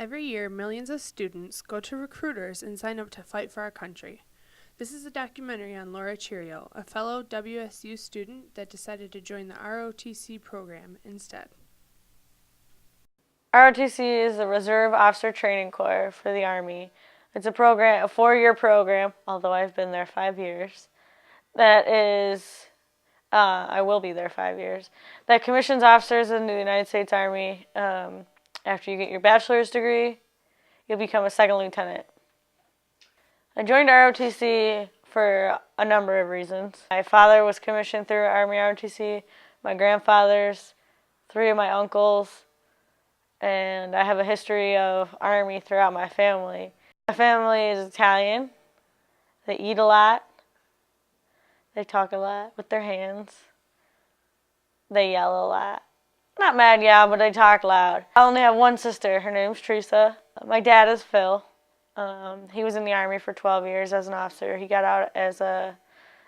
Every year, millions of students go to recruiters and sign up to fight for our country. This is a documentary on Laura Cheerio, a fellow WSU student that decided to join the ROTC program instead. ROTC is the Reserve Officer Training Corps for the Army. It's a program, a 4-year program, although I've been there 5 years. I will be there 5 years. That commissions officers in the United States Army. After you get your bachelor's degree, you'll become a second lieutenant. I joined ROTC for a number of reasons. My father was commissioned through Army ROTC, my grandfathers, 3 of my uncles, and I have a history of Army throughout my family. My family is Italian. They eat a lot. They talk a lot with their hands. They yell a lot. Not mad, yeah, but they talk loud. I only have one sister. Her name's Teresa. My dad is Phil. He was in the Army for 12 years as an officer. He got out as a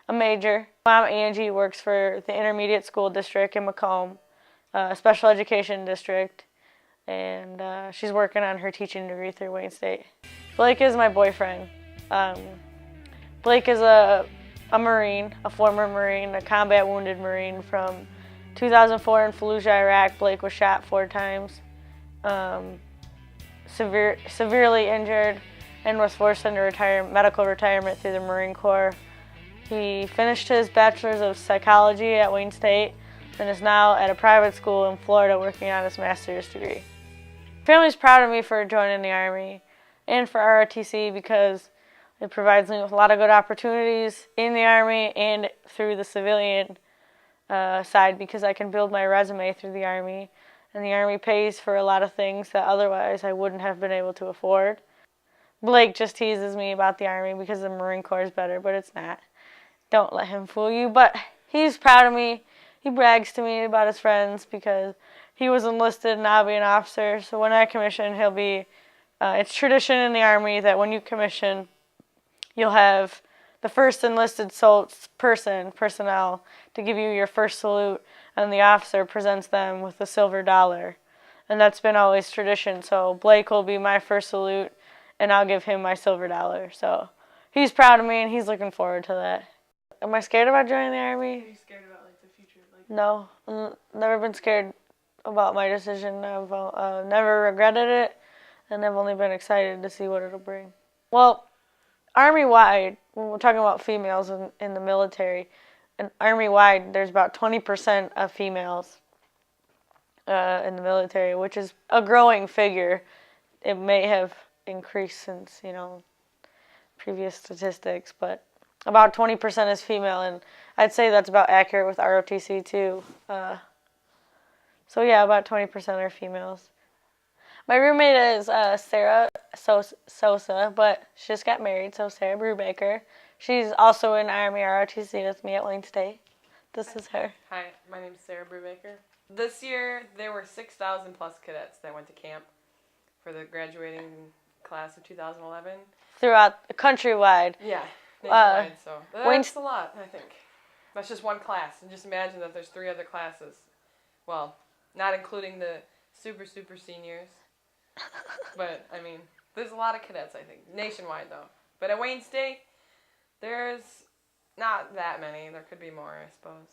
major. Mom, Angie, works for the Intermediate School District in Macomb, Special Education District, and she's working on her teaching degree through Wayne State. Blake is my boyfriend. Blake is a Marine, a former Marine, a combat wounded Marine from 2004 in Fallujah, Iraq. Blake was shot 4 times, severely injured, and was forced into medical retirement through the Marine Corps. He finished his bachelor's of psychology at Wayne State and is now at a private school in Florida working on his master's degree. My family's proud of me for joining the Army and for ROTC because it provides me with a lot of good opportunities in the Army and through the civilian side because I can build my resume through the Army, and the Army pays for a lot of things that otherwise I wouldn't have been able to afford. Blake just teases me about the Army because the Marine Corps is better, but it's not. Don't let him fool you, but he's proud of me. He brags to me about his friends because he was enlisted and I'll be an officer, so when I commission, he'll be, it's tradition in the Army that when you commission, you'll have the first enlisted personnel to give you your first salute, and the officer presents them with a silver dollar. And that's been always tradition. So Blake will be my first salute, and I'll give him my silver dollar. So he's proud of me, and he's looking forward to that. Am I scared about joining the Army? Are you scared about the future? No, never been scared about my decision. I've never regretted it, and I've only been excited to see what it'll bring. Well, Army-wide, when we're talking about females in the military, and Army-wide, there's about 20% of females in the military, which is a growing figure. It may have increased since, previous statistics, but about 20% is female, and I'd say that's about accurate with ROTC too. So yeah, about 20% are females. My roommate is Sarah Sosa, but she just got married, so Sarah Brubaker. She's also in Army ROTC with me at Wayne State. This is her. Hi, my name is Sarah Brubaker. This year, there were 6,000 plus cadets that went to camp for the graduating class of 2011. Throughout, countrywide. Yeah, nationwide, so that's a lot, I think. That's just one class, and just imagine that there's 3 other classes. Well, not including the super seniors. But, there's a lot of cadets, I think, nationwide, though. But at Wayne State, there's not that many. There could be more, I suppose.